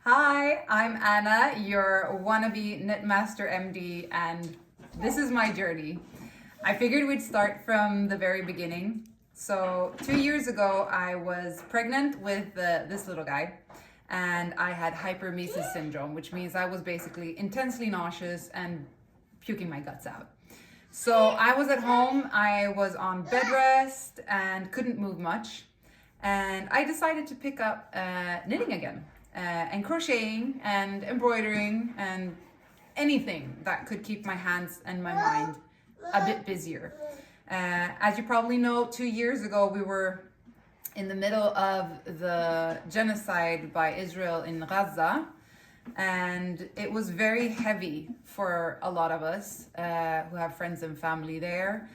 Hi, I'm Anna, your wannabe Knitmaster MD, and this is my journey. I figured we'd start from the very beginning. So 2 years ago, I was pregnant with this little guy, and I had hyperemesis syndrome, which means I was basically intensely nauseous and puking my guts out. So I was at home, I was on bed rest and couldn't move much. And I decided to pick up knitting again and crocheting and embroidering and anything that could keep my hands and my mind a bit busier. As you probably know, 2 years ago we were in the middle of the genocide by Israel in Gaza, and it was very heavy for a lot of us who have friends and family there,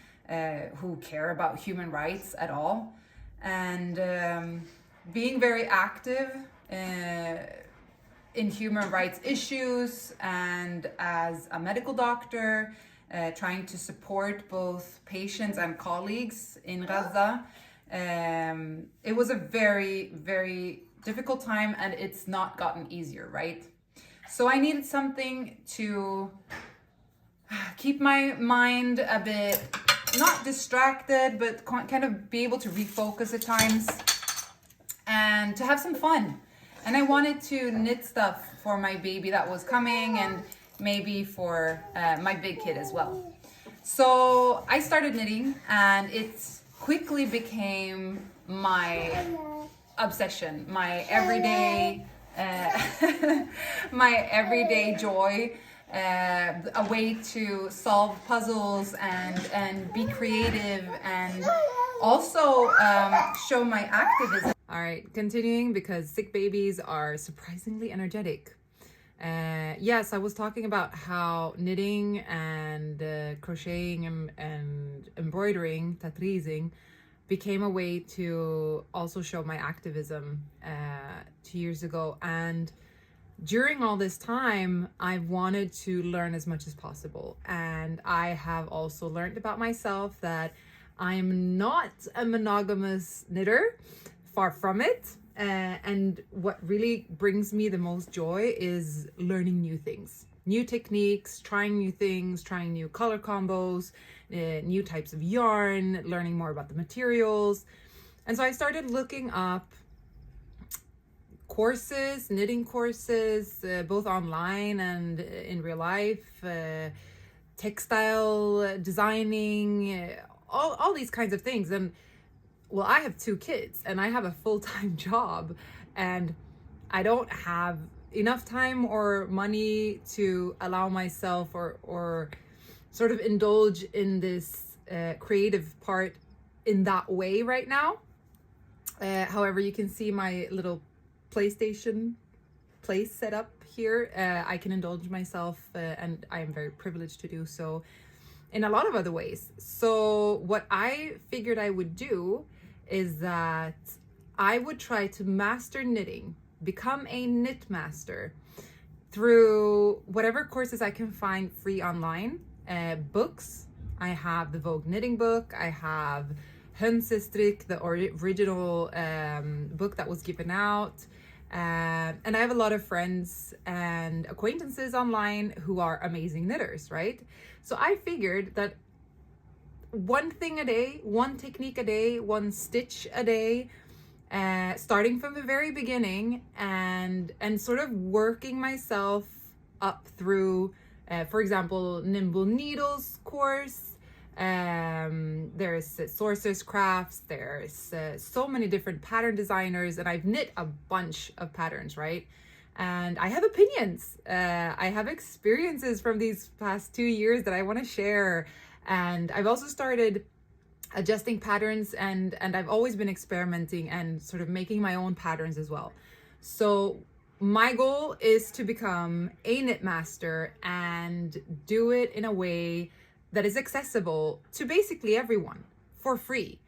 who care about human rights at all. And being very active in human rights issues, and as a medical doctor, trying to support both patients and colleagues in Gaza, it was a very, very difficult time, and it's not gotten easier, right? So I needed something to keep my mind a bit, not distracted, but kind of be able to refocus at times and to have some fun. And I wanted to knit stuff for my baby that was coming, and maybe for my big kid as well. So I started knitting, and it quickly became my obsession, my everyday my everyday joy, a way to solve puzzles and be creative, and also show my activism. All right, continuing, because sick babies are surprisingly energetic. Yes, I was talking about how knitting and crocheting and embroidering, tatrizing, became a way to also show my activism 2 years ago. And during all this time, I've wanted to learn as much as possible. And I have also learned about myself that I'm not a monogamous knitter, far from it. And what really brings me the most joy is learning new things, new techniques, trying new things, trying new color combos, new types of yarn, learning more about the materials. And so I started looking up courses, knitting courses, both online and in real life, textile designing, all these kinds of things. And well, I have 2 kids and I have a full-time job, and I don't have enough time or money to allow myself or sort of indulge in this creative part in that way right now. However, you can see my little PlayStation place set up here. I can indulge myself, and I am very privileged to do so in a lot of other ways. So what I figured I would do is that I would try to master knitting, become a knit master through whatever courses I can find free online. Books, I have the Vogue knitting book, I have Hönsestrick, the original book that was given out, and I have a lot of friends and acquaintances online who are amazing knitters, right? So I figured that one thing a day, one technique a day, one stitch a day, starting from the very beginning, and sort of working myself up through, for example, Nimble Needles course. There's Sorcerer's Crafts, there's so many different pattern designers, and I've knit a bunch of patterns, right? And I have opinions, I have experiences from these past 2 years that I want to share. And I've also started adjusting patterns, and I've always been experimenting and sort of making my own patterns as well. So my goal is to become a knit master and do it in a way that is accessible to basically everyone for free.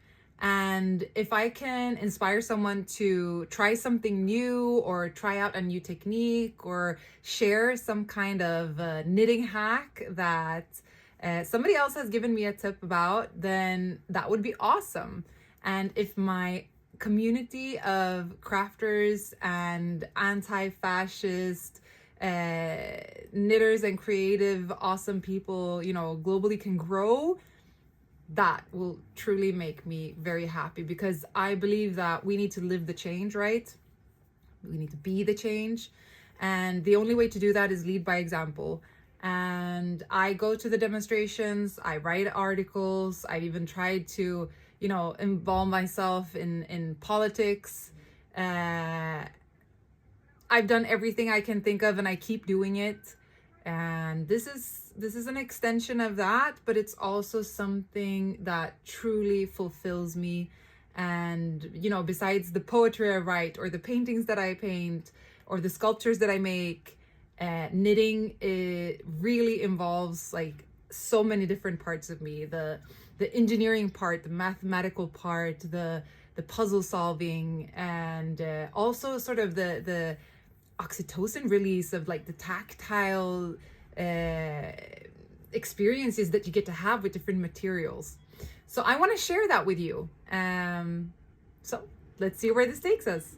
And if I can inspire someone to try something new, or try out a new technique, or share some kind of knitting hack that somebody else has given me a tip about, then that would be awesome. And if my community of crafters and anti-fascist knitters and creative, awesome people, you know, globally can grow, that will truly make me very happy, because I believe that we need to live the change, right? We need to be the change. And the only way to do that is lead by example. And I go to the demonstrations, I write articles, I've even tried to, you know, involve myself in politics. I've done everything I can think of, and I keep doing it. And this is an extension of that, but it's also something that truly fulfills me. And, you know, besides the poetry I write, or the paintings that I paint, or the sculptures that I make, knitting, it really involves like so many different parts of me. The engineering part, the mathematical part, the puzzle solving, and also sort of the oxytocin release of like the tactile experiences that you get to have with different materials. So I want to share that with you. So let's see where this takes us.